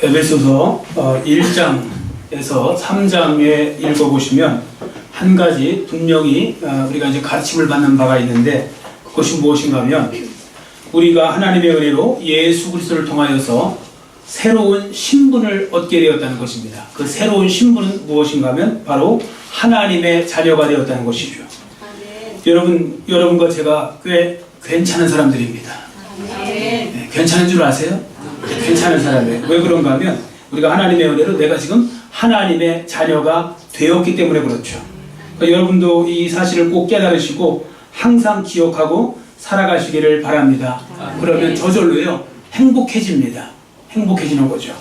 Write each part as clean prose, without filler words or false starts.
에베소서 1장에서 3장에 읽어보시면 한 가지 분명히 우리가 이제 가르침을 받는 바가 있는데, 그것이 무엇인가 하면 우리가 하나님의 은혜로 예수 그리스도를 통하여서 새로운 신분을 얻게 되었다는 것입니다. 그 새로운 신분은 무엇인가 하면 바로 하나님의 자녀가 되었다는 것이죠. 여러분과 제가 꽤 괜찮은 사람들입니다. 네, 괜찮은 줄 아세요? 괜찮은 사람이에요. 왜 그런가 하면 우리가 하나님의 은혜로 내가 지금 하나님의 자녀가 되었기 때문에 그렇죠. 그러니까 여러분도 이 사실을 꼭 깨달으시고 항상 기억하고 살아가시기를 바랍니다. 그러면 저절로요 행복해집니다. 행복해지는 거죠.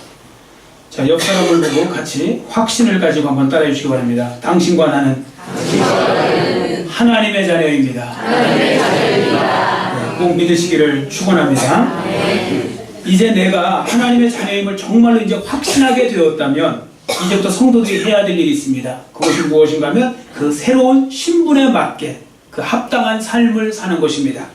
자, 옆 사람을 보고 같이 확신을 가지고 한번 따라해 주시기 바랍니다. 당신과 나는 하나님의 자녀입니다. 네, 꼭 믿으시기를 축원합니다. 이제 내가 하나님의 자녀임을 정말로 이제 확신하게 되었다면 이제부터 성도들이 해야 될 일이 있습니다. 그것이 무엇인가 하면 그 새로운 신분에 맞게 그 합당한 삶을 사는 것입니다.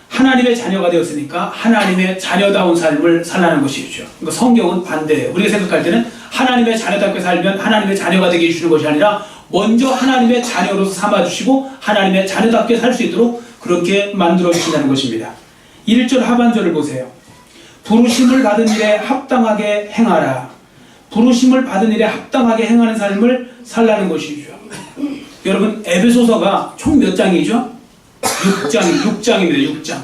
하나님의 자녀가 되었으니까 하나님의 자녀다운 삶을 살라는 것이죠. 그러니까 성경은 반대예요. 우리가 생각할 때는 하나님의 자녀답게 살면 하나님의 자녀가 되게 해주시는 것이 아니라 먼저 하나님의 자녀로서 삼아주시고 하나님의 자녀답게 살 수 있도록 그렇게 만들어주신다는 것입니다. 1절 하반절을 보세요. 부르심을 받은 일에 합당하게 행하라. 부르심을 받은 일에 합당하게 행하는 삶을 살라는 것이죠. 여러분, 에베소서가 총 몇 장이죠? 6장입니다.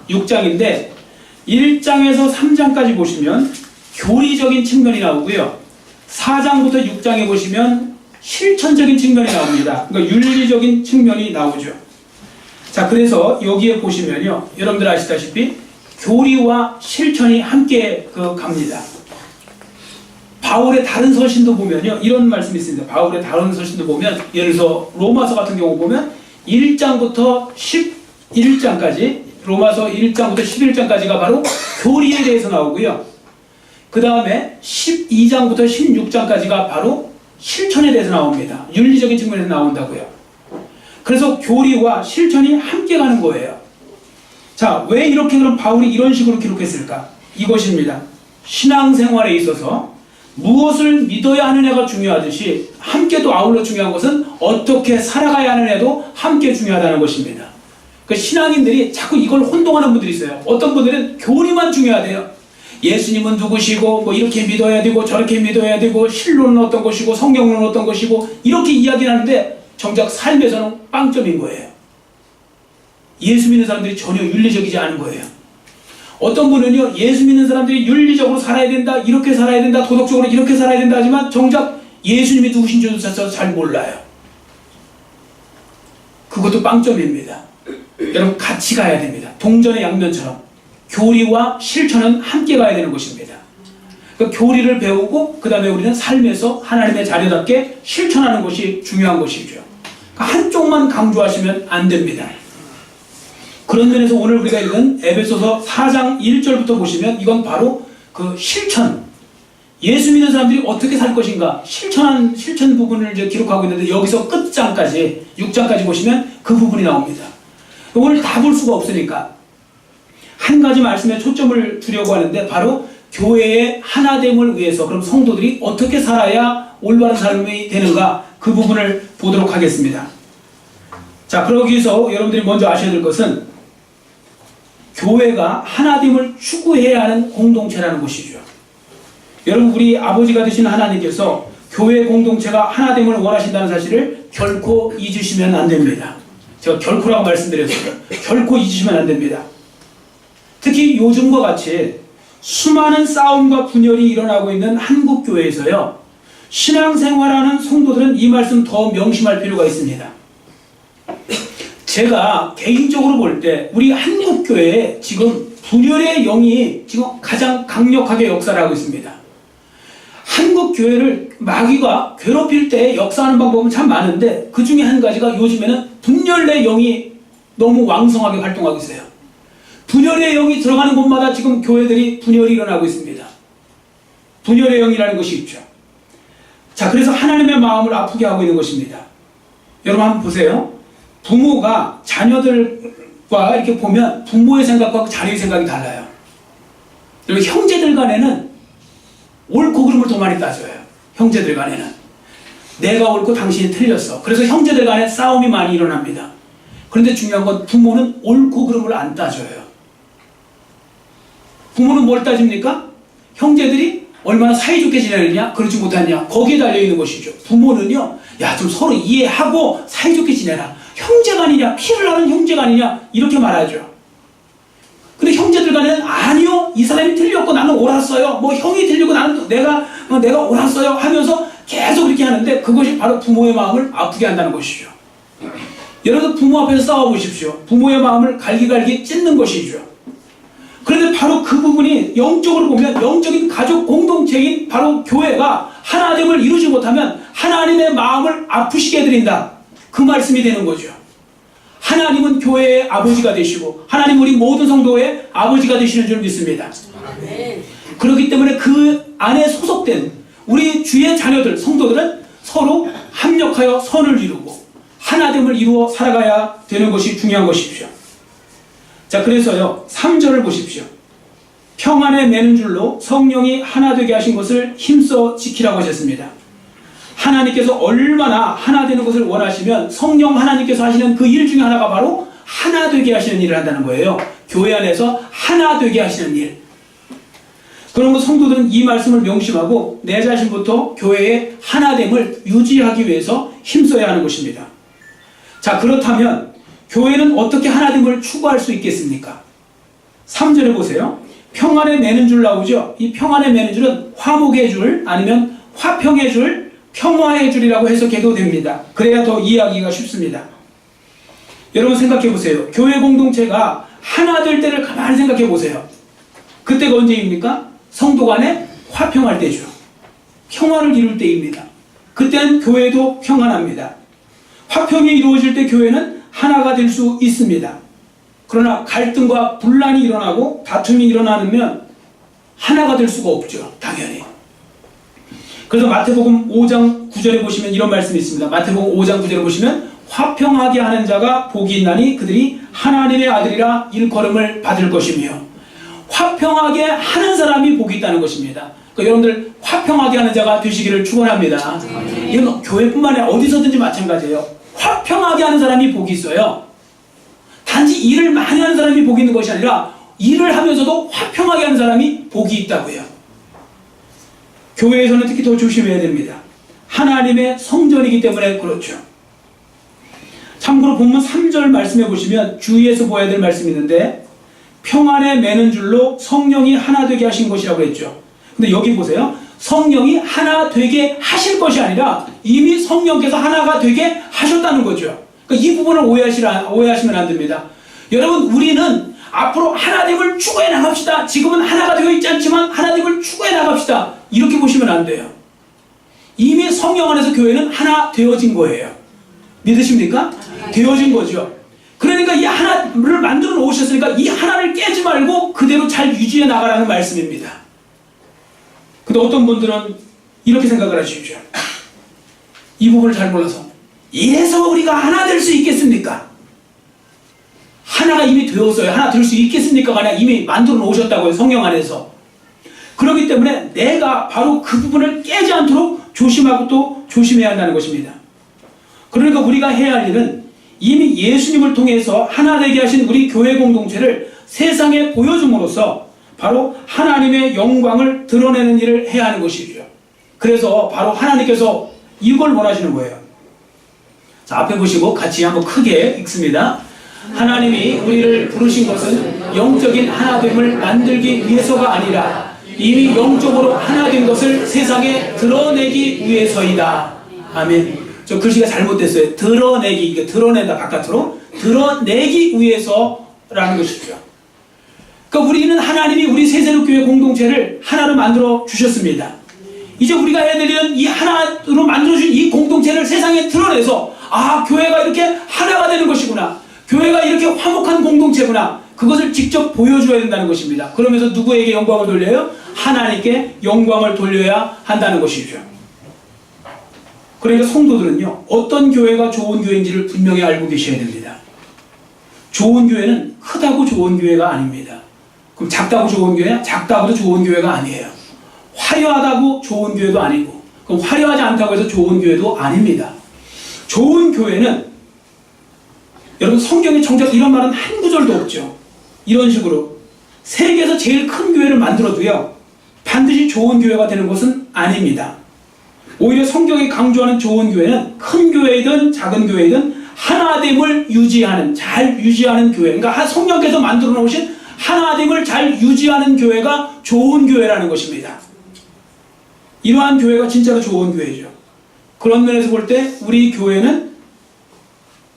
6장인데 1장에서 3장까지 보시면 교리적인 측면이 나오고요. 4장부터 6장에 보시면 실천적인 측면이 나옵니다. 그러니까 윤리적인 측면이 나오죠. 자, 그래서 여기에 보시면요, 여러분들 아시다시피 교리와 실천이 함께 갑니다. 바울의 다른 서신도 보면요, 이런 말씀이 있습니다. 바울의 다른 서신도 보면, 예를 들어서 로마서 같은 경우 보면 1장부터 11장까지, 로마서 1장부터 11장까지가 바로 교리에 대해서 나오고요. 그 다음에 12장부터 16장까지가 바로 실천에 대해서 나옵니다. 윤리적인 측면에서 나온다고요. 그래서 교리와 실천이 함께 가는 거예요. 자, 왜 이렇게 그럼 바울이 이런 식으로 기록했을까? 이것입니다. 신앙생활에 있어서 무엇을 믿어야 하느냐가 중요하듯이 함께 또 아울러 중요한 것은 어떻게 살아가야 하느냐도 함께 중요하다는 것입니다. 그 신앙인들이 자꾸 이걸 혼동하는 분들이 있어요. 어떤 분들은 교리만 중요하대요. 예수님은 누구시고 뭐 이렇게 믿어야 되고 저렇게 믿어야 되고 신론은 어떤 것이고 성경은 어떤 것이고 이렇게 이야기를 하는데 정작 삶에서는 빵점인 거예요. 예수 믿는 사람들이 전혀 윤리적이지 않은 거예요. 어떤 분은요, 예수 믿는 사람들이 윤리적으로 살아야 된다, 이렇게 살아야 된다, 도덕적으로 이렇게 살아야 된다 하지만 정작 예수님이 누구신지도 잘 몰라요. 그것도 빵점입니다. 여러분, 같이 가야 됩니다. 동전의 양면처럼 교리와 실천은 함께 가야 되는 것입니다. 그러니까 교리를 배우고 그 다음에 우리는 삶에서 하나님의 자녀답게 실천하는 것이 중요한 것이죠. 그러니까 한쪽만 강조하시면 안 됩니다. 그런 면에서 오늘 우리가 읽은 에베소서 4장 1절부터 보시면 이건 바로 그 실천, 예수 믿는 사람들이 어떻게 살 것인가 실천 부분을 이제 기록하고 있는데, 여기서 끝장까지 6장까지 보시면 그 부분이 나옵니다. 오늘 다 볼 수가 없으니까 한 가지 말씀에 초점을 두려고 하는데, 바로 교회의 하나됨을 위해서 그럼 성도들이 어떻게 살아야 올바른 삶이 되는가, 그 부분을 보도록 하겠습니다. 자, 그러기 위해서 여러분들이 먼저 아셔야 될 것은 교회가 하나됨을 추구해야 하는 공동체라는 것이죠. 여러분, 우리 아버지가 되신 하나님께서 교회 공동체가 하나됨을 원하신다는 사실을 결코 잊으시면 안 됩니다. 제가 결코라고 말씀드렸어요. 결코 잊으시면 안 됩니다. 특히 요즘과 같이 수많은 싸움과 분열이 일어나고 있는 한국 교회에서요, 신앙생활하는 성도들은 이 말씀 더 명심할 필요가 있습니다. 제가 개인적으로 볼 때 우리 한국교회에 지금 분열의 영이 지금 가장 강력하게 역사를 하고 있습니다. 한국교회를 마귀가 괴롭힐 때 역사하는 방법은 참 많은데, 그 중에 한 가지가 요즘에는 분열의 영이 너무 왕성하게 활동하고 있어요. 분열의 영이 들어가는 곳마다 지금 교회들이 분열이 일어나고 있습니다. 분열의 영이라는 것이 있죠. 자, 그래서 하나님의 마음을 아프게 하고 있는 것입니다. 여러분 한번 보세요. 부모가 자녀들과 이렇게 보면 부모의 생각과 자녀의 생각이 달라요. 그리고 형제들 간에는 옳고 그름을 더 많이 따져요. 형제들 간에는. 내가 옳고 당신이 틀렸어. 그래서 형제들 간에 싸움이 많이 일어납니다. 그런데 중요한 건 부모는 옳고 그름을 안 따져요. 부모는 뭘 따집니까? 형제들이 얼마나 사이좋게 지내느냐, 그렇지 못하느냐, 거기에 달려있는 것이죠. 부모는요, 야, 좀 서로 이해하고 사이좋게 지내라. 형제가 아니냐, 피를 나는 형제가 아니냐, 이렇게 말하죠. 근데 형제들 간에는 아니요, 이 사람이 틀렸고 나는 옳았어요. 뭐 형이 틀리고 나는 내가 옳았어요 하면서 계속 이렇게 하는데 그것이 바로 부모의 마음을 아프게 한다는 것이죠. 여러분 부모 앞에서 싸워보십시오. 부모의 마음을 갈기갈기 찢는 것이죠. 그런데 바로 그 부분이 영적으로 보면 영적인 가족 공동체인 바로 교회가 하나됨을 이루지 못하면 하나님의 마음을 아프시게 해드린다. 그 말씀이 되는 거죠. 하나님은 교회의 아버지가 되시고 하나님 우리 모든 성도의 아버지가 되시는 줄 믿습니다. 그렇기 때문에 그 안에 소속된 우리 주의 자녀들, 성도들은 서로 합력하여 선을 이루고 하나됨을 이루어 살아가야 되는 것이 중요한 것이죠. 자, 그래서요 3절을 보십시오. 평안에 매는 줄로 성령이 하나 되게 하신 것을 힘써 지키라고 하셨습니다. 하나님께서 얼마나 하나 되는 것을 원하시면 성령 하나님께서 하시는 그 일 중에 하나가 바로 하나 되게 하시는 일을 한다는 거예요. 교회 안에서 하나 되게 하시는 일. 그러므로 성도들은 이 말씀을 명심하고 내 자신부터 교회의 하나됨을 유지하기 위해서 힘써야 하는 것입니다. 자, 그렇다면 교회는 어떻게 하나됨을 추구할 수 있겠습니까? 3절에 보세요. 평안에 매는 줄 나오죠. 이 평안에 매는 줄은 화목의 줄 아니면 화평의 줄, 평화의 줄이라고 해석해도 됩니다. 그래야 더 이해하기가 쉽습니다. 여러분 생각해 보세요. 교회 공동체가 하나 될 때를 가만히 생각해 보세요. 그때가 언제입니까? 성도 간에 화평할 때죠. 평화를 이룰 때입니다. 그때는 교회도 평안합니다. 화평이 이루어질 때 교회는 하나가 될 수 있습니다. 그러나 갈등과 분란이 일어나고 다툼이 일어나면 하나가 될 수가 없죠. 당연히. 그래서 마태복음 5장 9절에 보시면 이런 말씀이 있습니다. 마태복음 5장 9절에 보시면 화평하게 하는 자가 복이 있나니 그들이 하나님의 아들이라 일컬음을 받을 것이며 화평하게 하는 사람이 복이 있다는 것입니다. 그러니까 여러분들 화평하게 하는 자가 되시기를 축원합니다. 이건 교회뿐만 아니라 어디서든지 마찬가지예요. 화평하게 하는 사람이 복이 있어요. 단지 일을 많이 하는 사람이 복이 있는 것이 아니라 일을 하면서도 화평하게 하는 사람이 복이 있다고요. 교회에서는 특히 더 조심해야 됩니다. 하나님의 성전이기 때문에 그렇죠. 참고로 본문 3절 말씀해 보시면 주의해서 보아야 될 말씀이 있는데 평안에 매는 줄로 성령이 하나 되게 하신 것이라고 했죠. 근데 여기 보세요. 성령이 하나 되게 하실 것이 아니라 이미 성령께서 하나가 되게 하셨다는 거죠. 그러니까 이 부분을 오해하시면 안 됩니다. 여러분 우리는 앞으로 하나됨을 추구해 나갑시다. 지금은 하나가 되어 있지 않지만 하나됨을 추구해 나갑시다. 이렇게 보시면 안 돼요. 이미 성령 안에서 교회는 하나 되어진 거예요. 믿으십니까? 되어진 거죠. 그러니까 이 하나를 만들어 놓으셨으니까 이 하나를 깨지 말고 그대로 잘 유지해 나가라는 말씀입니다. 근데 어떤 분들은 이렇게 생각을 하시죠. 이 부분을 잘 몰라서 이래서 우리가 하나 될 수 있겠습니까? 하나가 이미 되었어요. 하나 될 수 있겠습니까가 아니라 이미 만들어 놓으셨다고요. 성령 안에서. 그렇기 때문에 내가 바로 그 부분을 깨지 않도록 조심하고 또 조심해야 한다는 것입니다. 그러니까 우리가 해야 할 일은 이미 예수님을 통해서 하나 되게 하신 우리 교회 공동체를 세상에 보여줌으로써 바로 하나님의 영광을 드러내는 일을 해야 하는 것이죠. 그래서 바로 하나님께서 이걸 원하시는 거예요. 자, 앞에 보시고 같이 한번 크게 읽습니다. 하나님이 우리를 부르신 것은 영적인 하나됨을 만들기 위해서가 아니라 이미 영적으로 하나된 것을 세상에 드러내기 위해서이다. 아멘. 저 글씨가 잘못됐어요. 드러내기, 이게 드러낸다 바깥으로 드러내기 위해서라는 것이죠. 그러니까 우리는 하나님이 우리 세세로교회 공동체를 하나로 만들어 주셨습니다. 이제 우리가 해야 될 일은 이 하나로 만들어준 이 공동체를 세상에 드러내서 교회가 이렇게 하나가 되는 것이구나. 교회가 이렇게 화목한 공동체구나. 그것을 직접 보여줘야 된다는 것입니다. 그러면서 누구에게 영광을 돌려요? 하나님께 영광을 돌려야 한다는 것이죠. 그러니까 성도들은요, 어떤 교회가 좋은 교회인지를 분명히 알고 계셔야 됩니다. 좋은 교회는 크다고 좋은 교회가 아닙니다. 그럼 작다고 좋은 교회야? 작다고도 좋은 교회가 아니에요. 화려하다고 좋은 교회도 아니고, 그럼 화려하지 않다고 해서 좋은 교회도 아닙니다. 좋은 교회는, 여러분 성경에 정작 이런 말은 한 구절도 없죠. 이런 식으로 세계에서 제일 큰 교회를 만들어도요, 반드시 좋은 교회가 되는 것은 아닙니다. 오히려 성경이 강조하는 좋은 교회는 큰 교회이든 작은 교회이든 하나됨을 유지하는, 잘 유지하는 교회, 그러니까 성령께서 만들어 놓으신 하나됨을 잘 유지하는 교회가 좋은 교회라는 것입니다. 이러한 교회가 진짜로 좋은 교회죠. 그런 면에서 볼 때 우리 교회는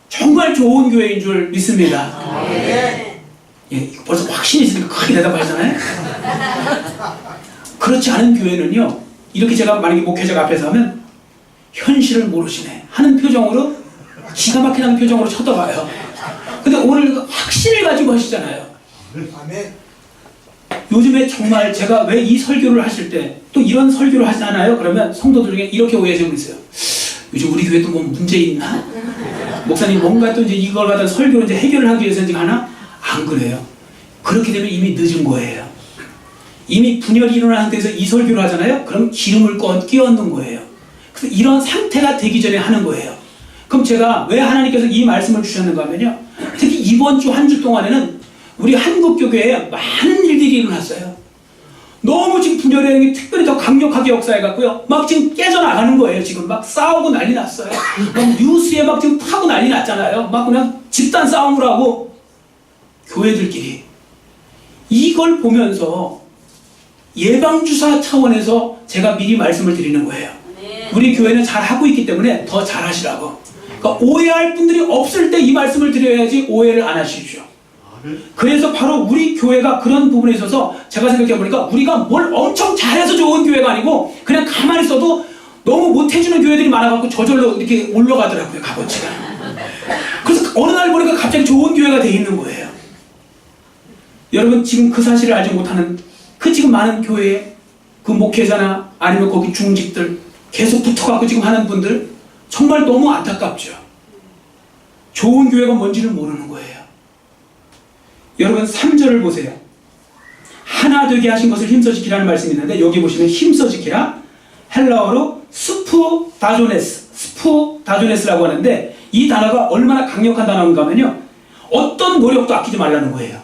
정말 좋은 교회인 줄 믿습니다. 예, 벌써 확신이 있으니까 크게 대답하잖아요. 그렇지 않은 교회는요, 이렇게 제가 만약에 목회자가 앞에서 하면 현실을 모르시네 하는 표정으로, 기가 막히는 표정으로 쳐다봐요. 근데 오늘 확신을 가지고 하시잖아요. 요즘에 정말 제가 왜 이 설교를 하실 때 또 이런 설교를 하시잖아요. 그러면 성도들 중에 이렇게 오해하시고 있어요. 요즘 우리 교회 또 뭐 문제 있나? 목사님 뭔가 또 이제 이걸 갖다 설교를 이제 해결을 하기 위해서 이제 하나? 안 그래요. 그렇게 되면 이미 늦은 거예요. 이미 분열이 일어난 상태에서 이 설교를 하잖아요. 그럼 기름을 끼얹는 거예요. 그래서 이런 상태가 되기 전에 하는 거예요. 그럼 제가 왜 하나님께서 이 말씀을 주셨는가 하면요, 특히 이번 주 한 주 동안에는 우리 한국교회에 많은 일들이 일어났어요. 너무 지금 분열이 특별히 더 강력하게 역사해갖고요, 막 지금 깨져나가는 거예요. 지금 막 싸우고 난리 났어요. 막 뉴스에 막 지금 타고 난리 났잖아요. 막 그냥 집단 싸움을 하고, 교회들끼리. 이걸 보면서 예방주사 차원에서 제가 미리 말씀을 드리는 거예요. 우리 교회는 잘 하고 있기 때문에 더 잘하시라고. 그러니까 오해할 분들이 없을 때 이 말씀을 드려야지 오해를 안 하십시오. 그래서 바로 우리 교회가 그런 부분에 있어서 제가 생각해보니까 우리가 뭘 엄청 잘해서 좋은 교회가 아니고 그냥 가만히 있어도 너무 못해주는 교회들이 많아갖고 저절로 이렇게 올라가더라고요, 값어치가. 그래서 어느 날 보니까 갑자기 좋은 교회가 돼 있는 거예요. 여러분 지금 그 사실을 알지 못하는 그 지금 많은 교회에 그 목회자나 아니면 거기 중직들 계속 붙어갖고 지금 하는 분들 정말 너무 안타깝죠. 좋은 교회가 뭔지를 모르는 거예요. 여러분 3절을 보세요. 하나 되게 하신 것을 힘써 지키라는 말씀이 있는데, 여기 보시면 힘써 지키라, 헬라어로 스푸다조네스라고 하는데, 이 단어가 얼마나 강력한 단어인가 하면요, 어떤 노력도 아끼지 말라는 거예요.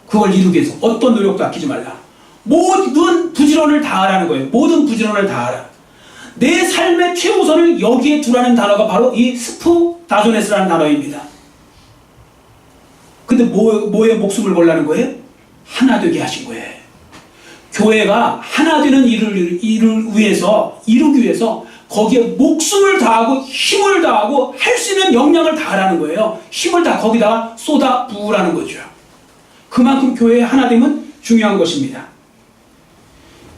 그걸 이루기 위해서 어떤 노력도 아끼지 말라. 모든 부지런을 다하라는 거예요. 모든 부지런을 다하라. 내 삶의 최우선을 여기에 두라는 단어가 바로 이 스푸다조네스라는 단어입니다. 근데 뭐에 목숨을 걸라는 거예요? 하나 되게 하신 거예요. 교회가 하나 되는 일을 이루기 위해서 거기에 목숨을 다하고 힘을 다하고 할 수 있는 역량을 다하라는 거예요. 힘을 다 거기다가 쏟아 부으라는 거죠. 그만큼 교회의 하나됨은 중요한 것입니다.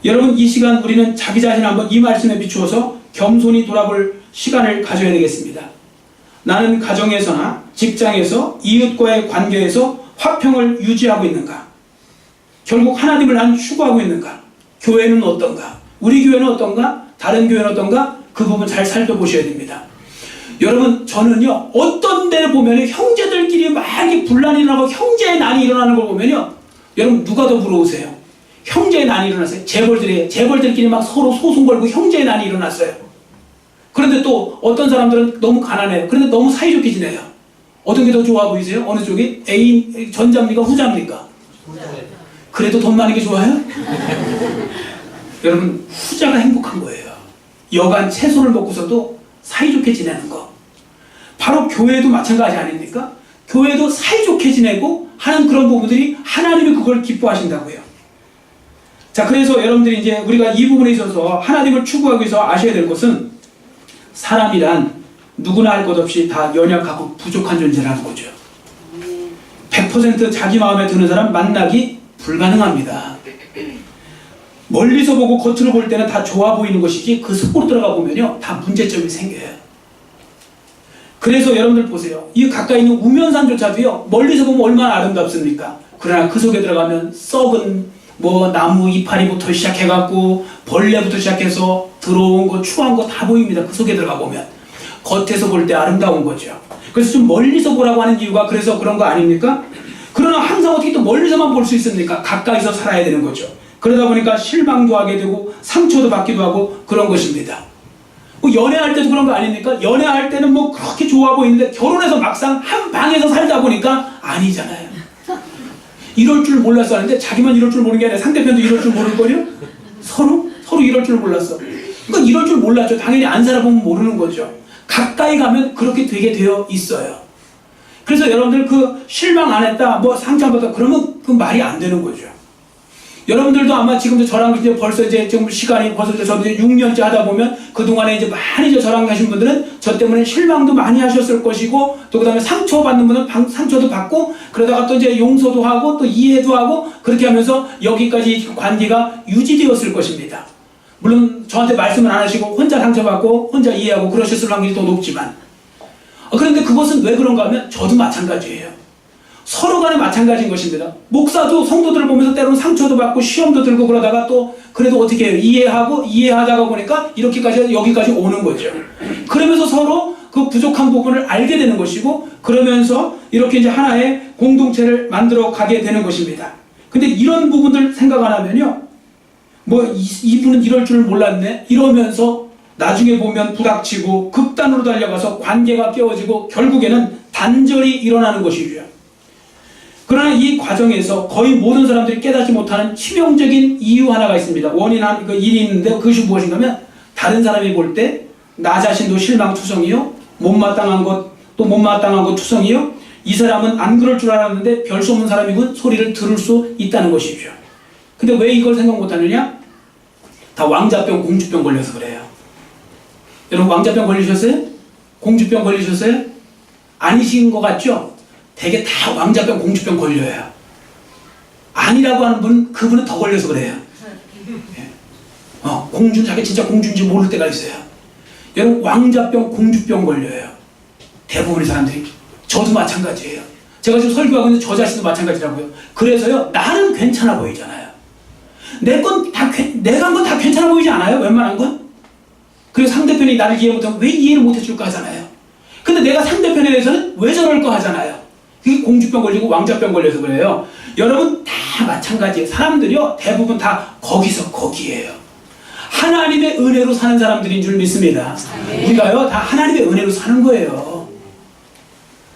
여러분 이 시간 우리는 자기 자신을 한번 이 말씀에 비추어서 겸손히 돌아볼 시간을 가져야 되겠습니다. 나는 가정에서나 직장에서 이웃과의 관계에서 화평을 유지하고 있는가? 결국 하나님을 난 추구하고 있는가? 교회는 어떤가? 우리 교회는 어떤가? 다른 교회는 어떤가? 그 부분 잘 살펴보셔야 됩니다. 여러분 저는요, 어떤 데를 보면 형제들끼리 막 이렇게 분란이 일어나고 형제의 난이 일어나는 걸 보면요, 여러분 누가 더 부러우세요? 형제의 난이 일어났어요. 재벌들끼리 막 서로 소송 걸고 형제의 난이 일어났어요. 그런데 또 어떤 사람들은 너무 가난해요. 그런데 너무 사이좋게 지내요. 어떤 게 더 좋아 보이세요? 어느 쪽이? 전자입니까? 후자입니까? 그래도 돈 많은 게 좋아요? 여러분 후자가 행복한 거예요. 여간 채소를 먹고서도 사이좋게 지내는 거. 바로 교회도 마찬가지 아닙니까? 교회도 사이좋게 지내고 하는 그런 부분들이 하나님이 그걸 기뻐하신다고요. 자, 그래서 여러분들이 이제 우리가 이 부분에 있어서 하나님을 추구하기 위해서 아셔야 될 것은, 사람이란 누구나 할 것 없이 다 연약하고 부족한 존재라는 거죠. 100% 자기 마음에 드는 사람 만나기 불가능합니다. 멀리서 보고 겉으로 볼 때는 다 좋아 보이는 것이지 그 속으로 들어가 보면요, 다 문제점이 생겨요. 그래서 여러분들 보세요. 이 가까이 있는 우면산조차도요, 멀리서 보면 얼마나 아름답습니까? 그러나 그 속에 들어가면 썩은 나무 이파리부터 시작해갖고 벌레부터 시작해서 들어온 거, 추한 거 다 보입니다. 그 속에 들어가 보면. 겉에서 볼 때 아름다운 거죠. 그래서 좀 멀리서 보라고 하는 이유가 그래서 그런 거 아닙니까? 그러나 항상 어떻게 또 멀리서만 볼 수 있습니까? 가까이서 살아야 되는 거죠. 그러다 보니까 실망도 하게 되고 상처도 받기도 하고 그런 것입니다. 뭐 연애할 때도 그런 거 아닙니까? 연애할 때는 뭐 그렇게 좋아 보이는데 결혼해서 막상 한 방에서 살다 보니까 아니잖아요. 이럴 줄 몰랐어 하는데 자기만 이럴 줄 모르는 게 아니라 상대편도 이럴 줄 모를걸요? 서로 이럴 줄 몰랐어. 그러니까 이럴 줄 몰랐죠. 당연히 안 살아보면 모르는 거죠. 가까이 가면 그렇게 되게 되어 있어요. 그래서 여러분들 그 실망 안 했다, 뭐 상처 안 받았다, 그러면 그 말이 안 되는 거죠. 여러분들도 아마 지금도 저랑 이제 벌써 이제 좀 시간이 벌써 저도 이제 6년째 하다 보면 그동안에 이제 많이 이제 저랑 하신 분들은 저 때문에 실망도 많이 하셨을 것이고 또 그 다음에 상처받는 분은 상처도 받고 그러다가 또 이제 용서도 하고 또 이해도 하고 그렇게 하면서 여기까지 관계가 유지되었을 것입니다. 물론 저한테 말씀을 안 하시고 혼자 상처받고 혼자 이해하고 그러셨을 확률이 더 높지만 그런데 그것은 왜 그런가 하면 저도 마찬가지예요. 서로 간에 마찬가지인 것입니다. 목사도 성도들을 보면서 때로는 상처도 받고 시험도 들고 그러다가 또 그래도 어떻게 해요? 이해하다가 보니까 이렇게까지 여기까지 오는 거죠. 그러면서 서로 그 부족한 부분을 알게 되는 것이고 그러면서 이렇게 이제 하나의 공동체를 만들어 가게 되는 것입니다. 근데 이런 부분들 생각 안 하면요. 뭐 이분은 이럴 줄 몰랐네 이러면서 나중에 보면 부닥치고 극단으로 달려가서 관계가 깨어지고 결국에는 단절이 일어나는 것이죠. 그러나 이 과정에서 거의 모든 사람들이 깨닫지 못하는 치명적인 이유 하나가 있습니다. 원인 한 일이 있는데 그것이 무엇인가 하면 다른 사람이 볼 때 나 자신도 실망투성이요 못마땅한 것 투성이요 이 사람은 안 그럴 줄 알았는데 별 수 없는 사람이군 소리를 들을 수 있다는 것이죠. 근데 왜 이걸 생각 못하느냐? 다 왕자병 공주병 걸려서 그래요. 여러분 왕자병 걸리셨어요? 공주병 걸리셨어요? 아니신 것 같죠? 되게 다 왕자병 공주병 걸려요. 아니라고 하는 분은 그분은 더 걸려서 그래요. 공주는 자기 진짜 공주인지 모를 때가 있어요. 여러분 왕자병 공주병 걸려요. 대부분의 사람들이. 저도 마찬가지예요. 제가 지금 설교하고 있는데 저 자신도 마찬가지라고요. 그래서요 나는 괜찮아 보이잖아요. 내가 한 건 다 괜찮아 보이지 않아요? 웬만한 건? 그리고 상대편이 나를 이해 못하면 왜 이해를 못해줄까 하잖아요. 근데 내가 상대편에 대해서는 왜 저럴까 하잖아요. 그게 공주병 걸리고 왕자병 걸려서 그래요. 여러분 다 마찬가지예요. 사람들이요 대부분 다 거기서 거기에요. 하나님의 은혜로 사는 사람들인 줄 믿습니다. 우리가요 다 하나님의 은혜로 사는 거예요.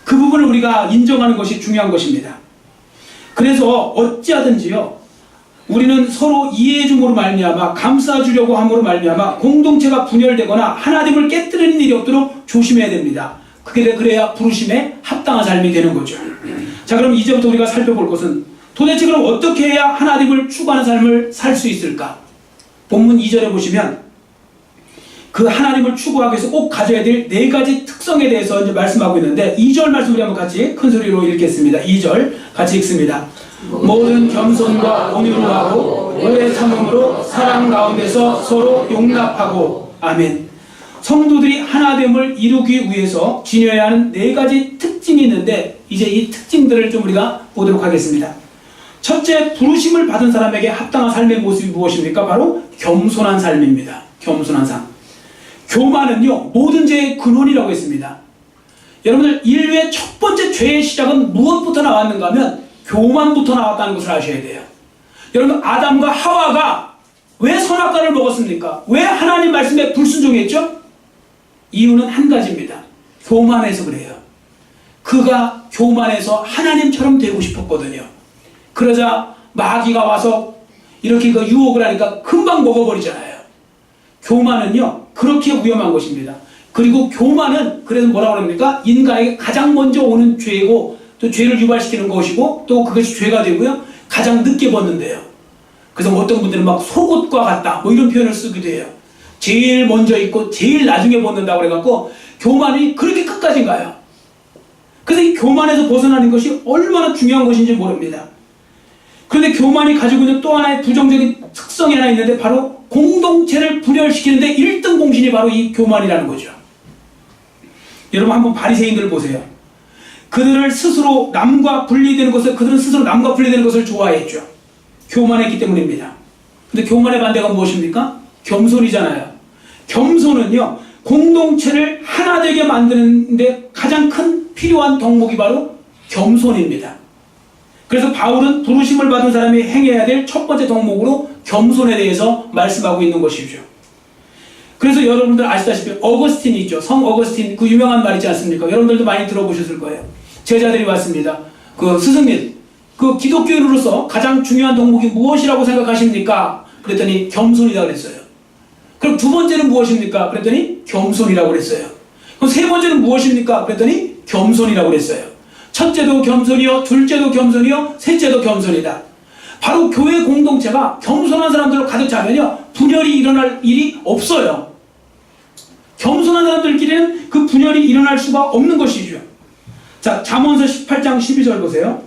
그 부분을 우리가 인정하는 것이 중요한 것입니다. 그래서 어찌하든지요 우리는 서로 이해해줌으로 말미암아 감싸주려고 함으로 말미암아 공동체가 분열되거나 하나님을 깨뜨리는 일이 없도록 조심해야 됩니다. 그래야 부르심에 합당한 삶이 되는 거죠. 자, 그럼 이제부터 우리가 살펴볼 것은 도대체 그럼 어떻게 해야 하나님을 추구하는 삶을 살 수 있을까? 본문 2절에 보시면 그 하나님을 추구하기 위해서 꼭 가져야 될 4가지 특성에 대해서 이제 말씀하고 있는데 2절 말씀 우리 한번 같이 큰 소리로 읽겠습니다. 2절 같이 읽습니다. 모든 겸손과 온유로 하고 오래 참음으로 사랑 가운데서 서로 용납하고 아멘. 성도들이 하나됨을 이루기 위해서 지녀야 하는 4가지 특징이 있는데 이제 이 특징들을 좀 우리가 보도록 하겠습니다. 첫째, 부르심을 받은 사람에게 합당한 삶의 모습이 무엇입니까? 바로 겸손한 삶입니다. 겸손한 삶. 교만은요 모든 죄의 근원이라고 했습니다. 여러분들 인류의 첫 번째 죄의 시작은 무엇부터 나왔는가 하면 교만부터 나왔다는 것을 아셔야 돼요. 여러분 아담과 하와가 왜 선악과를 먹었습니까? 왜 하나님 말씀에 불순종했죠? 이유는 한 가지입니다. 교만해서 그래요. 그가 교만해서 하나님처럼 되고 싶었거든요. 그러자 마귀가 와서 이렇게 그 유혹을 하니까 금방 먹어버리잖아요. 교만은요 그렇게 위험한 것입니다. 그리고 교만은 그래서 뭐라고 합니까? 인간에게 가장 먼저 오는 죄이고 또 죄를 유발시키는 것이고 또 그것이 죄가 되고요 가장 늦게 벗는데요. 그래서 어떤 분들은 막 속옷과 같다 뭐 이런 표현을 쓰기도 해요. 제일 먼저 있고 제일 나중에 벗는다고 그래갖고 교만이 그렇게 끝까지 가요. 그래서 이 교만에서 벗어나는 것이 얼마나 중요한 것인지 모릅니다. 그런데 교만이 가지고 있는 또 하나의 부정적인 특성이 하나 있는데 바로 공동체를 분열시키는데 1등 공신이 바로 이 교만이라는 거죠. 여러분 한번 바리새인들을 보세요. 그들은 스스로 남과 분리되는 것을 좋아했죠. 교만했기 때문입니다. 근데 교만의 반대가 무엇입니까? 겸손이잖아요. 겸손은요 공동체를 하나 되게 만드는데 가장 큰 필요한 덕목이 바로 겸손입니다. 그래서 바울은 부르심을 받은 사람이 행해야 될 첫 번째 덕목으로 겸손에 대해서 말씀하고 있는 것이죠. 그래서 여러분들 아시다시피 어거스틴이 있죠. 성 어거스틴, 그 유명한 말 있지 않습니까? 여러분들도 많이 들어보셨을 거예요. 제자들이 왔습니다. 그 스승님, 그 기독교인으로서 가장 중요한 덕목이 무엇이라고 생각하십니까? 그랬더니 겸손이라고 그랬어요. 그럼 두 번째는 무엇입니까? 그랬더니 겸손이라고 그랬어요. 그럼 세 번째는 무엇입니까? 그랬더니 겸손이라고 그랬어요. 첫째도 겸손이요, 둘째도 겸손이요, 셋째도 겸손이다. 바로 교회 공동체가 겸손한 사람들로 가득 차면요, 분열이 일어날 일이 없어요. 겸손한 사람들끼리는 그 분열이 일어날 수가 없는 것이죠. 자, 잠언서 18장 12절 보세요.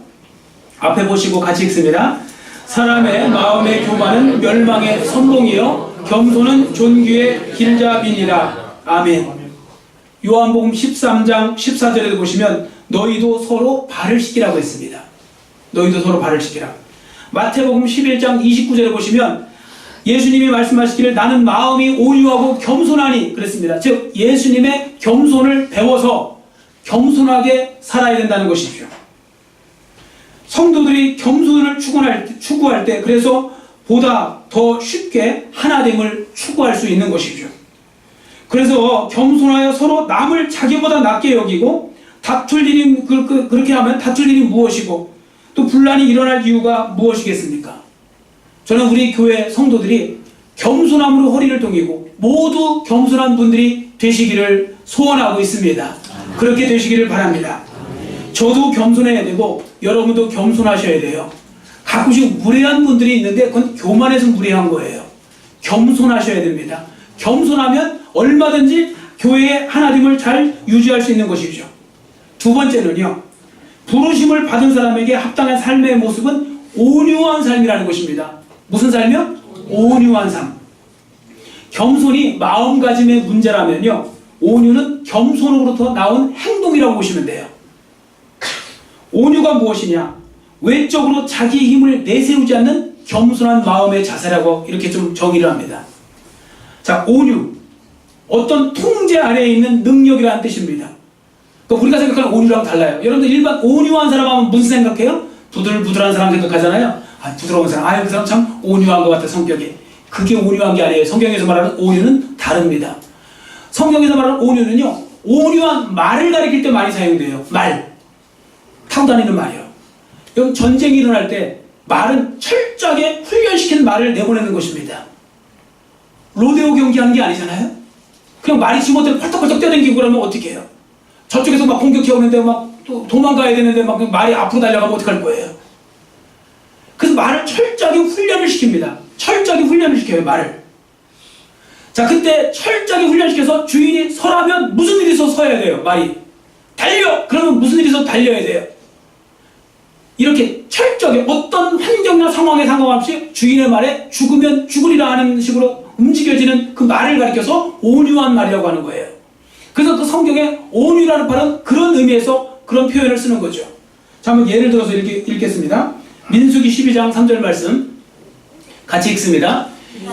앞에 보시고 같이 읽습니다. 사람의 마음의 교만은 멸망의 선봉이요 겸손은 존귀의 길잡이니라. 아멘. 요한복음 13장 14절에도 보시면 너희도 서로 발을 씻기라고 했습니다. 너희도 서로 발을 씻기라. 마태복음 11장 29절에 보시면 예수님이 말씀하시기를 나는 마음이 온유하고 겸손하니 그랬습니다. 즉 예수님의 겸손을 배워서 겸손하게 살아야 된다는 것이죠. 성도들이 겸손을 추구할 때 그래서 보다 더 쉽게 하나됨을 추구할 수 있는 것이죠. 그래서 겸손하여 서로 남을 자기보다 낮게 여기고 다툴 일이 그렇게 하면 다툴 일이 무엇이고 또 분란이 일어날 이유가 무엇이겠습니까? 저는 우리 교회 성도들이 겸손함으로 허리를 동이고 모두 겸손한 분들이 되시기를 소원하고 있습니다. 그렇게 되시기를 바랍니다. 저도 겸손해야 되고 여러분도 겸손하셔야 돼요. 가끔씩 무례한 분들이 있는데 그건 교만해서 무례한 거예요. 겸손하셔야 됩니다. 겸손하면 얼마든지 교회의 하나됨을 잘 유지할 수 있는 것이죠. 두 번째는요, 부르심을 받은 사람에게 합당한 삶의 모습은 온유한 삶이라는 것입니다. 무슨 삶이요? 온유한 삶. 겸손이 마음가짐의 문제라면요, 온유는 겸손으로부터 나온 행동이라고 보시면 돼요. 온유가 무엇이냐? 외적으로 자기의 힘을 내세우지 않는 겸손한 마음의 자세라고 이렇게 좀 정의를 합니다. 자, 온유. 어떤 통제 아래에 있는 능력이라는 뜻입니다. 그러니까 우리가 생각하는 온유랑 달라요. 여러분들 일반 온유한 사람 하면 무슨 생각해요? 부들부들한 사람 생각하잖아요. 아, 부드러운 사람. 아, 그 사람 참 온유한 것 같아, 성격이. 그게 온유한 게 아니에요. 성경에서 말하는 온유는 다릅니다. 성경에서 말하는 온유는요, 온유한 말을 가리킬 때 많이 사용돼요. 말. 타고 다니는 말이요. 여러분, 전쟁이 일어날 때 말은 철저하게 훈련시킨 말을 내보내는 것입니다. 로데오 경기하는 게 아니잖아요. 그냥 말이 지못대로 펄떡펄떡 뛰어다니고 그러면 어떻게 해요? 저쪽에서 막 공격해 오는데 막 또 도망가야 되는데 막 말이 앞으로 달려가면 어떡할 거예요? 그래서 말을 철저하게 훈련을 시킵니다. 철저하게 훈련을 시켜요, 말을. 자, 그때 철저하게 훈련시켜서 주인이 서라면 무슨 일이 있어서 서야 돼요, 말이. 달려! 그러면 무슨 일이 있어서 달려야 돼요. 이렇게 철저하게 어떤 환경이나 상황에 상관없이 주인의 말에 죽으면 죽으리라 하는 식으로 움직여지는 그 말을 가리켜서 온유한 말이라고 하는 거예요. 그래서 그 성경에 온유라는 말은 그런 의미에서 그런 표현을 쓰는 거죠. 자, 한번 예를 들어서 읽겠습니다. 민수기 12장 3절 말씀 같이 읽습니다.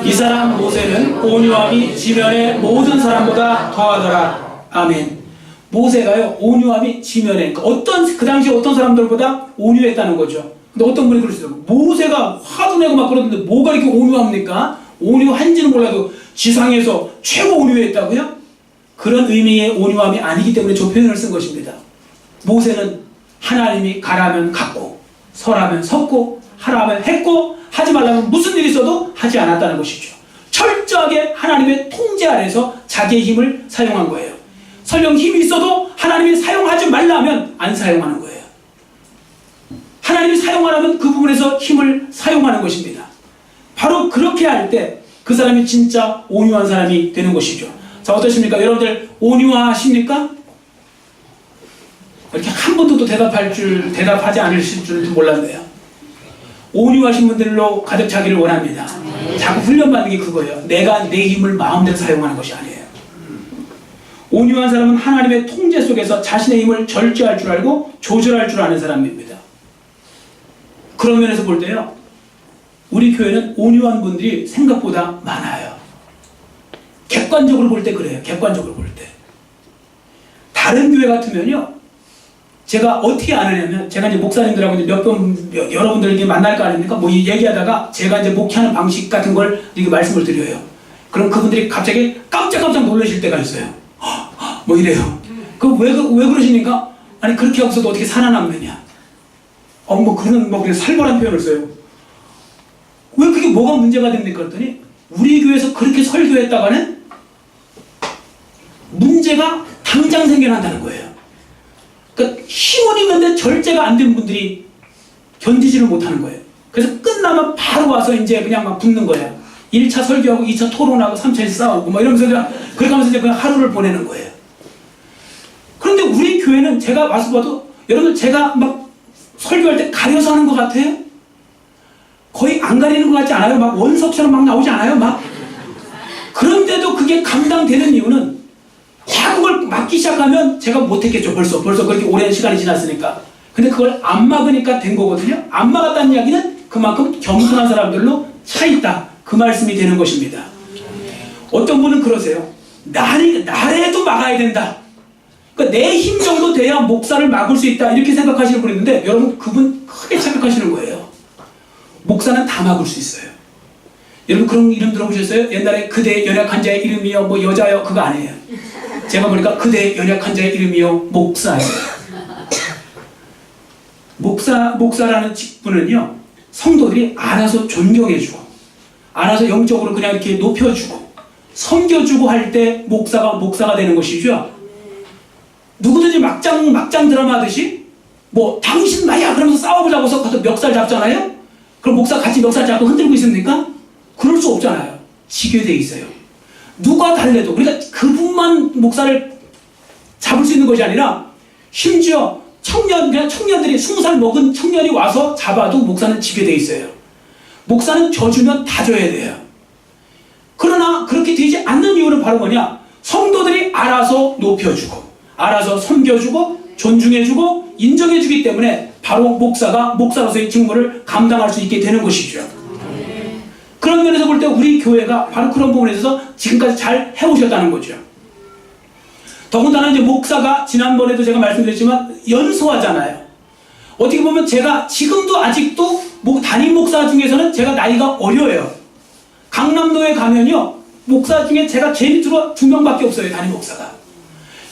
이 사람 모세는 온유함이 지면의 모든 사람보다 더하더라. 아멘. 모세가요, 온유함이 지면에, 그러니까 그 당시 어떤 사람들보다 온유했다는 거죠. 근데 어떤 분이 그러시더라고요. 모세가 화도 내고 막 그러는데 뭐가 이렇게 온유합니까? 온유한지는 몰라도 지상에서 최고 온유했다고요? 그런 의미의 온유함이 아니기 때문에 저 표현을 쓴 것입니다. 모세는 하나님이 가라면 갔고, 서라면 섰고, 하라면 했고, 하지 말라면 무슨 일이 있어도 하지 않았다는 것이죠. 철저하게 하나님의 통제 아래서 자기의 힘을 사용한 거예요. 설령 힘이 있어도 하나님이 사용하지 말라면 안 사용하는 거예요. 하나님이 사용하라면 그 부분에서 힘을 사용하는 것입니다. 바로 그렇게 할 때 그 사람이 진짜 온유한 사람이 되는 것이죠. 자, 어떠십니까? 여러분들 온유하십니까? 이렇게 한 번도 또 대답하지 않으실 줄도 몰랐네요. 온유하신 분들로 가득 차기를 원합니다. 자꾸 훈련받는 게 그거예요. 내가 내 힘을 마음대로 사용하는 것이 아니에요. 온유한 사람은 하나님의 통제 속에서 자신의 힘을 절제할 줄 알고 조절할 줄 아는 사람입니다. 그런 면에서 볼 때요, 우리 교회는 온유한 분들이 생각보다 많아요. 객관적으로 볼 때 그래요. 객관적으로 볼 때. 다른 교회 같으면요, 제가 어떻게 아느냐면, 제가 이제 목사님들하고 이제 몇 번, 여러분들 이렇게 만날 거 아닙니까? 뭐 얘기하다가 제가 이제 목회하는 방식 같은 걸 이렇게 말씀을 드려요. 그럼 그분들이 갑자기 깜짝깜짝 놀라실 때가 있어요. 뭐 이래요. 왜 그러십니까? 아니, 그렇게 하고서도 어떻게 살아남느냐. 뭐 그냥 살벌한 표현을 써요. 왜 그게 뭐가 문제가 됩니까? 그랬더니, 우리 교회에서 그렇게 설교했다가는 문제가 당장 생겨난다는 거예요. 그러니까 힘은 있는데 절제가 안 된 분들이 견디지를 못하는 거예요. 그래서 끝나면 바로 와서 이제 그냥 막 붙는 거예요. 1차 설교하고 2차 토론하고 3차에서 싸우고 막 이러면서 그렇게 하면서 이제 그냥 하루를 보내는 거예요. 그런데 우리 교회는 제가 와서 봐도 여러분 제가 막 설교할 때 가려서 하는 것 같아요? 거의 안 가리는 것 같지 않아요? 막 원석처럼 막 나오지 않아요? 막 그런데도 그게 감당되는 이유는 그걸 막기 시작하면 제가 못했겠죠. 벌써 그렇게 오랜 시간이 지났으니까. 근데 그걸 안 막으니까 된 거거든요. 안 막았다는 이야기는 그만큼 겸손한 사람들로 차 있다. 그 말씀이 되는 것입니다. 어떤 분은 그러세요. 나래도 막아야 된다. 그러니까 내 힘 정도 돼야 목사를 막을 수 있다. 이렇게 생각하시는 분이 있는데 여러분 그분 크게 착각하시는 거예요. 목사는 다 막을 수 있어요. 여러분 그런 이름 들어보셨어요? 옛날에 그대 연약한 자의 이름이요 뭐 여자요 그거 아니에요. 제가 보니까 그대 연약한 자의 이름이요 목사예요. 목사라는 직분은요 성도들이 알아서 존경해주고 알아서 영적으로 그냥 이렇게 높여주고 섬겨주고 할 때 목사가 되는 것이죠. 누구든지 막장 드라마 하듯이 뭐 당신 나야 그러면서 싸워보자고서 가서 멱살 잡잖아요. 그럼 목사 같이 멱살 잡고 흔들고 있습니까? 그럴 수 없잖아요. 지게 돼 있어요. 누가 달래도 그러니까 그분만 목사를 잡을 수 있는 것이 아니라 심지어 청년들이 20살 먹은 청년이 와서 잡아도 목사는 지게 돼 있어요. 목사는 져주면 다 줘야 돼요. 그러나 그렇게 되지 않는 이유는 바로 뭐냐? 성도들이 알아서 높여주고 알아서 섬겨주고 존중해주고 인정해주기 때문에 바로 목사가 목사로서의 직무를 감당할 수 있게 되는 것이죠. 그런 면에서 볼 때 우리 교회가 바로 그런 부분에 있어서 지금까지 잘 해오셨다는 거죠. 더군다나 이제 목사가 지난번에도 제가 말씀드렸지만 연소하잖아요. 어떻게 보면 제가 지금도 아직도 담임 목사 중에서는 제가 나이가 어려요. 강남도에 가면요 목사 중에 제가 제 밑으로 2명밖에 없어요. 담임 목사가.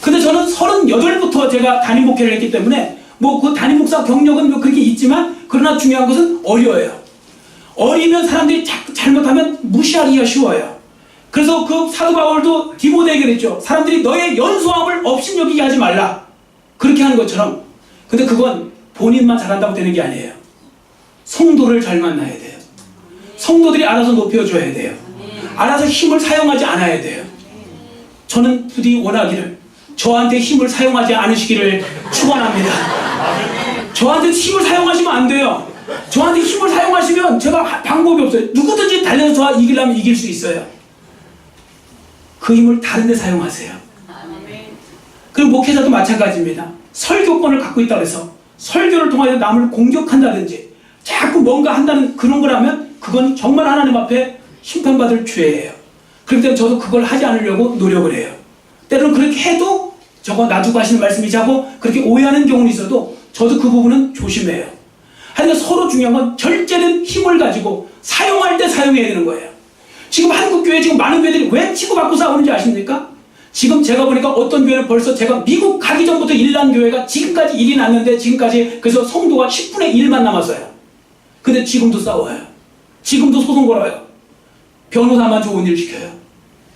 근데 저는 38부터 제가 담임 목회를 했기 때문에 그 담임 목사 경력은 그렇게 있지만 그러나 중요한 것은 어려요. 어리면 사람들이 잘못하면 무시하기가 쉬워요. 그래서 그 사도 바울도 디모데에게 그랬죠. 사람들이 너의 연소함을 업신여기게 하지 말라. 그렇게 하는 것처럼. 근데 그건 본인만 잘한다고 되는 게 아니에요. 성도를 잘 만나야 돼요. 성도들이 알아서 높여줘야 돼요. 알아서 힘을 사용하지 않아야 돼요. 저는 부디 원하기를 저한테 힘을 사용하지 않으시기를 축원합니다. 저한테 힘을 사용하시면 안 돼요. 저한테 힘을 사용하시면 제가 방법이 없어요. 누구든지 달려서 저와 이기려면 이길 수 있어요. 그 힘을 다른 데 사용하세요. 그리고 목회자도 마찬가지입니다. 설교권을 갖고 있다고 해서 설교를 통하여 남을 공격한다든지 자꾸 뭔가 한다는 그런 거라면 그건 정말 하나님 앞에 심판받을 죄예요. 그렇기 때문에 저도 그걸 하지 않으려고 노력을 해요. 때로는 그렇게 해도 저거 놔두고 하시는 말씀이지 하고 그렇게 오해하는 경우는 있어도 저도 그 부분은 조심해요. 하여튼 서로 중요한 건 절제된 힘을 가지고 사용할 때 사용해야 되는 거예요. 지금 한국교회 지금 많은 교회들이 왜 치고받고 싸우는지 아십니까? 지금 제가 보니까 어떤 교회는 벌써 제가 미국 가기 전부터 일난 교회가 지금까지 일이 났는데 지금까지 그래서 성도가 10분의 1만 남았어요. 근데 지금도 싸워요. 지금도 소송 걸어요. 변호사만 좋은 일 시켜요.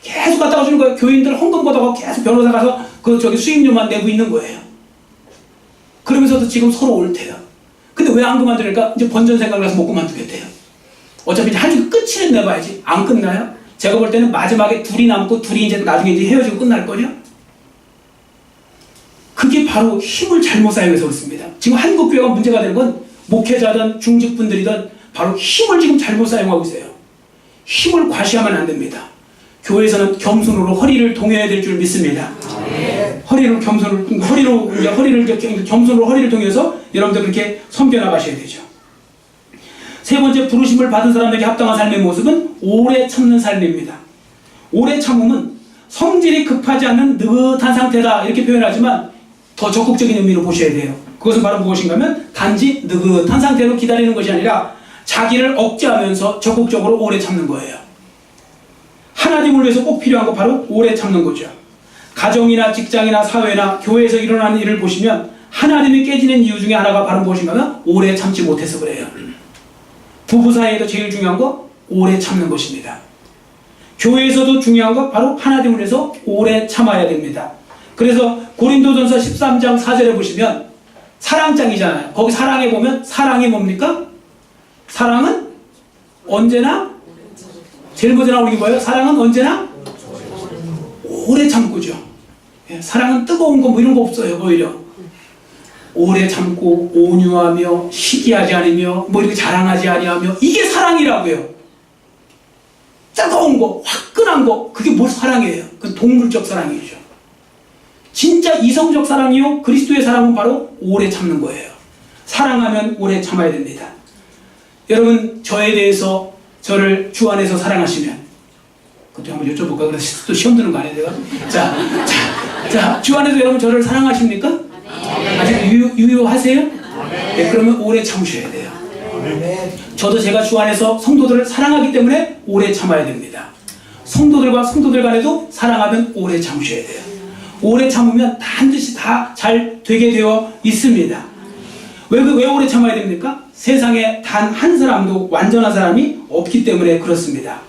계속 갖다가 주는 거예요. 교인들 헌금 걷어가고 계속 변호사 가서 수임료만 내고 있는 거예요. 그러면서도 지금 서로 옳대요. 근데 왜 안 그만두니까 이제 번전 생각을 해서 못 그만두겠대요. 어차피 이제 한 주 끝을 내봐야지. 안 끝나요? 제가 볼 때는 마지막에 둘이 남고 둘이 이제 나중에 이제 헤어지고 끝날걸요? 그게 바로 힘을 잘못 사용해서 그렇습니다. 지금 한국교회가 문제가 되는 건 목회자든 중직분들이든 바로 힘을 지금 잘못 사용하고 있어요. 힘을 과시하면 안 됩니다. 교회에서는 겸손으로 허리를 동여야 될 줄 믿습니다. 겸손으로 허리를 동여서 여러분들 그렇게 섬겨 나가셔야 되죠. 세 번째, 부르심을 받은 사람에게 합당한 삶의 모습은 오래 참는 삶입니다. 오래 참음은 성질이 급하지 않는 느긋한 상태다 이렇게 표현하지만 더 적극적인 의미로 보셔야 돼요. 그것은 바로 무엇인가 하면 단지 느긋한 상태로 기다리는 것이 아니라 자기를 억제하면서 적극적으로 오래 참는 거예요. 하나님을 위해서 꼭 필요한 거 바로 오래 참는 거죠. 가정이나 직장이나 사회나 교회에서 일어나는 일을 보시면 하나님이 깨지는 이유 중에 하나가 바로 무엇인가 하면 오래 참지 못해서 그래요. 부부 사이에도 제일 중요한 거 오래 참는 것입니다. 교회에서도 중요한 거 바로 하나님을 위해서 오래 참아야 됩니다. 그래서 고린도전서 13장 4절에 보시면 사랑장이잖아요. 거기 사랑에 보면 사랑이 뭡니까? 사랑은 언제나 제일 먼저 나오는 게 뭐예요? 사랑은 언제나 오래 참고죠. 사랑은 뜨거운 거 뭐 이런 거 없어요. 오히려 오래 참고 온유하며 시기하지 않으며 뭐 이렇게 자랑하지 아니하며 이게 사랑이라고요. 뜨거운 거, 화끈한 거 그게 뭘 사랑이에요? 그건 동물적 사랑이죠. 진짜 이성적 사랑이요 그리스도의 사랑은 바로 오래 참는 거예요. 사랑하면 오래 참아야 됩니다. 여러분 저에 대해서 저를 주 안에서 사랑하시면 그것도 한번 여쭤볼까? 그래서 또 시험 드는 거 아니에요 내가? 자, 주 안에서 여러분 저를 사랑하십니까? 아직 유효하세요? 네, 그러면 오래 참으셔야 돼요. 저도 제가 주 안에서 성도들을 사랑하기 때문에 오래 참아야 됩니다. 성도들과 성도들 간에도 사랑하면 오래 참으셔야 돼요. 오래 참으면 반드시 다 잘 되게 되어 있습니다. 왜 오래 참아야 됩니까? 세상에 단 한 사람도 완전한 사람이 없기 때문에 그렇습니다.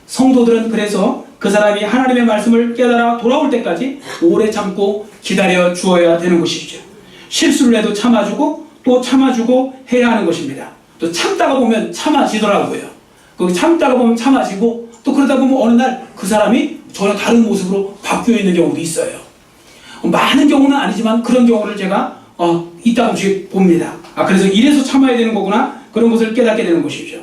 성도들은 그래서 그 사람이 하나님의 말씀을 깨달아 돌아올 때까지 오래 참고 기다려 주어야 되는 것이죠. 실수를 해도 참아주고 또 참아주고 해야 하는 것입니다. 또 참다가 보면 참아지더라고요. 그 참다가 보면 참아지고 또 그러다 보면 어느 날 그 사람이 전혀 다른 모습으로 바뀌어 있는 경우도 있어요. 많은 경우는 아니지만 그런 경우를 제가 이따금씩 봅니다. 그래서 이래서 참아야 되는 거구나 그런 것을 깨닫게 되는 것이죠.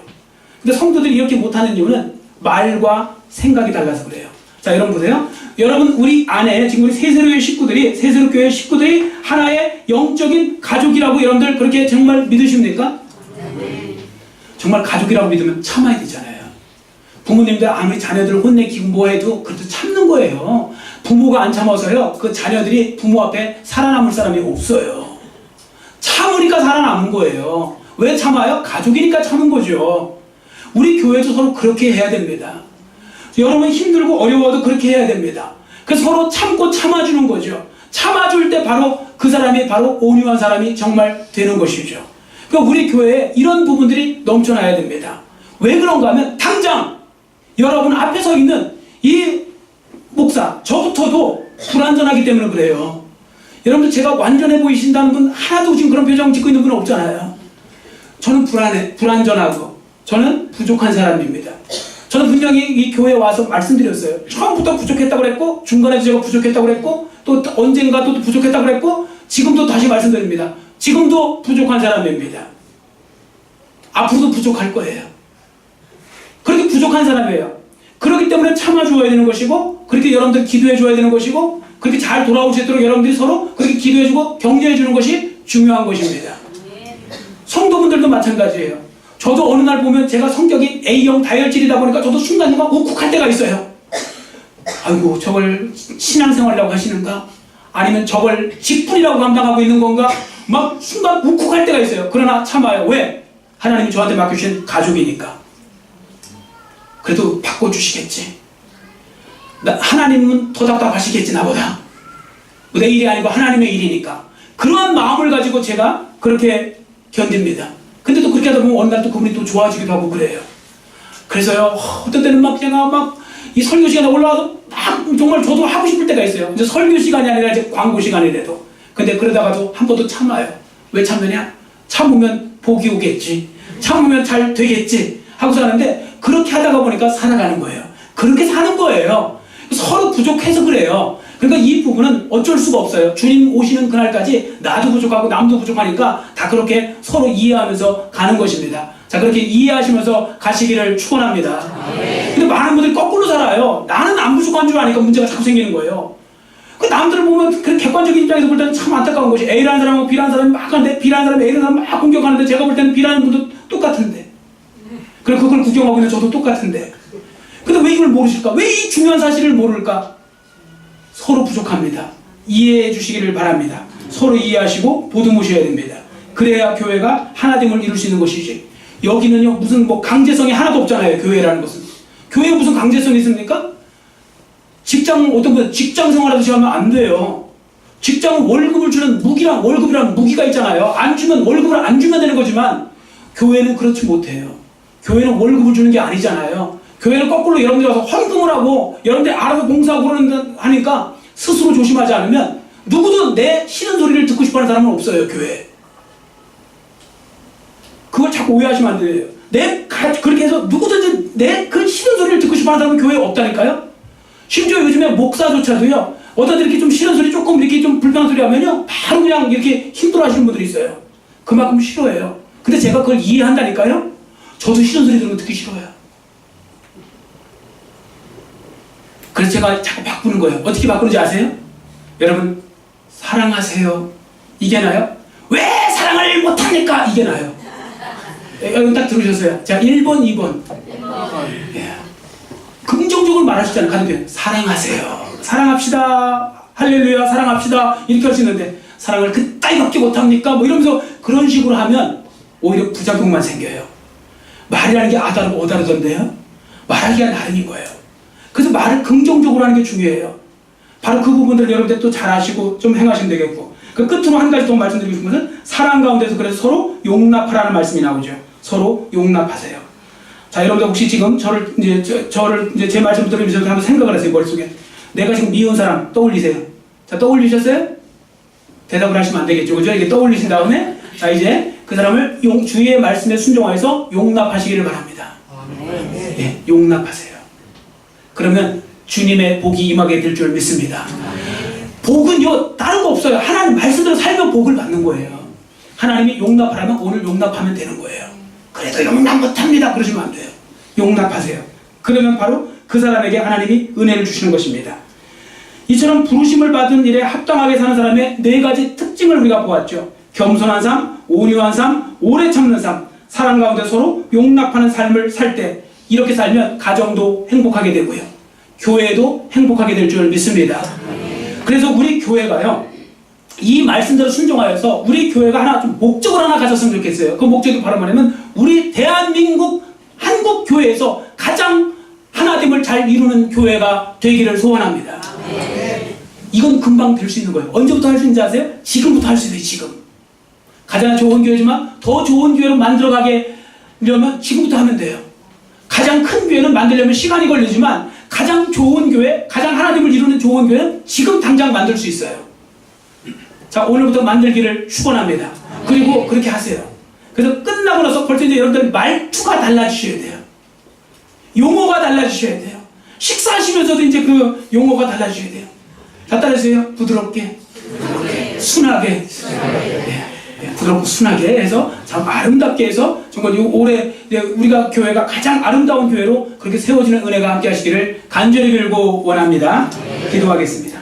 근데 성도들이 이렇게 못하는 이유는 말과 생각이 달라서 그래요. 자, 여러분 보세요. 여러분 우리 안에 지금 우리 세세로의 식구들이 세세로교회 식구들이 하나의 영적인 가족이라고 여러분들 그렇게 정말 믿으십니까? 정말 가족이라고 믿으면 참아야 되잖아요. 부모님들 아무리 자녀들 혼내키고 뭐해도 그래도 참는 거예요. 부모가 안 참아서요 그 자녀들이 부모 앞에 살아남을 사람이 없어요. 참으니까 살아남은 거예요. 왜 참아요? 가족이니까 참은 거죠. 우리 교회도 서로 그렇게 해야 됩니다. 여러분 힘들고 어려워도 그렇게 해야 됩니다. 그래서 서로 참고 참아주는 거죠. 참아줄 때 바로 그 사람이 바로 온유한 사람이 정말 되는 것이죠. 그러니까 우리 교회에 이런 부분들이 넘쳐나야 됩니다. 왜 그런가 하면 당장 여러분 앞에 서 있는 이 목사 저부터도 불완전하기 때문에 그래요. 여러분들 제가 완전해 보이신다는 분 하나도 지금 그런 표정 짓고 있는 분은 없잖아요. 저는 불완전하고 저는 부족한 사람입니다. 저는 분명히 이 교회에 와서 말씀드렸어요. 처음부터 부족했다고 그랬고 중간에도 제가 부족했다고 그랬고 또 언젠가 또 부족했다고 그랬고 지금도 다시 말씀드립니다. 지금도 부족한 사람입니다. 앞으로도 부족할 거예요. 그렇게 부족한 사람이에요. 그렇기 때문에 참아주어야 되는 것이고 그렇게 여러분들 기도해 줘야 되는 것이고 그렇게 잘 돌아올 수 있도록 여러분들이 서로 그렇게 기도해 주고 격려해 주는 것이 중요한 것입니다. 성도분들도 마찬가지예요. 저도 어느 날 보면 제가 성격이 A형 다혈질이다 보니까 저도 순간순간 욱욱할 때가 있어요. 아이고 저걸 신앙생활이라고 하시는가? 아니면 저걸 직분이라고 감당하고 있는 건가? 막 순간 욱욱할 때가 있어요. 그러나 참아요. 왜? 하나님이 저한테 맡겨주신 가족이니까. 그래도 바꿔주시겠지. 하나님은 더 답답하시겠지 나보다. 내 일이 아니고 하나님의 일이니까. 그러한 마음을 가지고 제가 그렇게 견딥니다. 근데 또 그렇게 하다 보면 어느 날 또 그분이 또 좋아지기도 하고 그래요. 그래서요 어떤 때는 막 제가 막 이 설교 시간에 올라와서 막 정말 저도 하고 싶을 때가 있어요. 이제 설교 시간이 아니라 이제 광고 시간이라도. 근데 그러다가도 한 번도 참아요. 왜 참느냐? 참으면 복이 오겠지. 참으면 잘 되겠지. 하고서 하는데 그렇게 하다가 보니까 살아가는 거예요. 그렇게 사는 거예요. 서로 부족해서 그래요. 그러니까 이 부분은 어쩔 수가 없어요. 주님 오시는 그날까지 나도 부족하고 남도 부족하니까 다 그렇게 서로 이해하면서 가는 것입니다. 자, 그렇게 이해하시면서 가시기를 축원합니다. 근데 많은 분들이 거꾸로 살아요. 나는 안 부족한 줄 아니까 문제가 자꾸 생기는 거예요. 그 남들을 보면 그 객관적인 입장에서 볼 때는 참 안타까운 것이 A라는 사람하고 B라는 사람이 막 하는데 B라는 사람이 A라는 사람을 막 공격하는데 제가 볼 때는 B라는 분도 똑같은데 그리고 그걸 구경하고 있는 저도 똑같은데 근데 왜 이걸 모르실까? 왜 이 중요한 사실을 모를까? 서로 부족합니다. 이해해 주시기를 바랍니다. 서로 이해하시고 보듬으셔야 됩니다. 그래야 교회가 하나됨을 이룰 수 있는 것이지. 여기는요 무슨 뭐 강제성이 하나도 없잖아요. 교회라는 것은. 교회에 무슨 강제성이 있습니까? 어떤 분 직장 생활하듯이 하면 안 돼요. 직장은 월급을 주는 월급이란 무기가 있잖아요. 안 주면 월급을 안 주면 되는 거지만 교회는 그렇지 못해요. 교회는 월급을 주는 게 아니잖아요. 교회는 거꾸로 여러분들이 와서 헌금을 하고 여러분들이 알아서 봉사하고 하니까 스스로 조심하지 않으면 누구도 내 싫은 소리를 듣고 싶어하는 사람은 없어요. 교회에. 그걸 자꾸 오해하시면 안 돼요. 그렇게 해서 누구든지 내 그 싫은 소리를 듣고 싶어하는 사람은 교회에 없다니까요. 심지어 요즘에 목사조차도요. 어떤 이렇게 좀 싫은 소리 조금 이렇게 좀 불편한 소리 하면요. 바로 그냥 이렇게 힘들어 하시는 분들이 있어요. 그만큼 싫어해요. 근데 제가 그걸 이해한다니까요. 저도 싫은 소리 들으면 듣기 싫어요. 그래서 제가 자꾸 바꾸는 거예요. 어떻게 바꾸는지 아세요? 여러분 사랑하세요. 이게 나요? 왜 사랑을 못합니까? 이게 나요. 여러분 딱 들으셨어요? 자 1번 2번 예. 긍정적으로 말하시잖아요. 가족들 사랑하세요. 사랑합시다. 할렐루야 사랑합시다. 이렇게 하시는데 사랑을 그따위밖에 못합니까? 뭐 이러면서 그런 식으로 하면 오히려 부작용만 생겨요. 말이라는 게 아다르고 어다르던데요. 말하기가 나름인 거예요. 그래서 말을 긍정적으로 하는 게 중요해요. 바로 그 부분들 여러분들 또 잘 아시고 좀 행하시면 되겠고, 그 끝으로 한 가지 더 말씀드리고 싶은 것은 사랑 가운데서 그래서 서로 용납하라는 말씀이 나오죠. 서로 용납하세요. 자, 여러분들 혹시 지금 저를 이제 제 말씀 들으면서 한번 생각을 하세요. 머릿속에 내가 지금 미운 사람 떠올리세요. 자, 떠올리셨어요? 대답을 하시면 안 되겠죠. 그죠? 이게 떠올리신 다음에 자, 이제 그 사람을 주의 말씀에 순종하여서 용납하시기를 바랍니다. 예, 용납하세요. 그러면 주님의 복이 임하게 될 줄 믿습니다. 복은요 다른 거 없어요. 하나님 말씀대로 살면 복을 받는 거예요. 하나님이 용납하라면 오늘 용납하면 되는 거예요. 그래도 용납 못합니다 그러시면 안 돼요. 용납하세요. 그러면 바로 그 사람에게 하나님이 은혜를 주시는 것입니다. 이처럼 부르심을 받은 일에 합당하게 사는 사람의 4가지 특징을 우리가 보았죠. 겸손한 삶, 온유한 삶, 오래 참는 삶, 사랑 가운데 서로 용납하는 삶을 살 때 이렇게 살면 가정도 행복하게 되고요. 교회도 행복하게 될 줄 믿습니다. 그래서 우리 교회가요, 이 말씀대로 순종하여서 우리 교회가 하나 좀 목적을 하나 가졌으면 좋겠어요. 그 목적이 바로 뭐냐면 우리 대한민국 한국 교회에서 가장 하나됨을 잘 이루는 교회가 되기를 소원합니다. 이건 금방 될 수 있는 거예요. 언제부터 할 수 있는지 아세요? 지금부터 할 수 있어요. 지금. 가장 좋은 교회지만 더 좋은 교회로 만들어가게 려면 지금부터 하면 돼요. 가장 큰 교회는 만들려면 시간이 걸리지만 가장 좋은 교회, 가장 하나님을 이루는 좋은 교회는 지금 당장 만들 수 있어요. 자, 오늘부터 만들기를 축원합니다. 그리고 그렇게 하세요. 그래서 끝나고 나서 벌써 이제 여러분들 말투가 달라지셔야 돼요. 용어가 달라지셔야 돼요. 식사하시면서도 이제 그 용어가 달라지셔야 돼요. 다 따라하세요. 부드럽게, 순하게. 부드럽고 순하게 해서 참 아름답게 해서 정말 올해 우리가 교회가 가장 아름다운 교회로 그렇게 세워지는 은혜가 함께 하시기를 간절히 빌고 원합니다. 기도하겠습니다.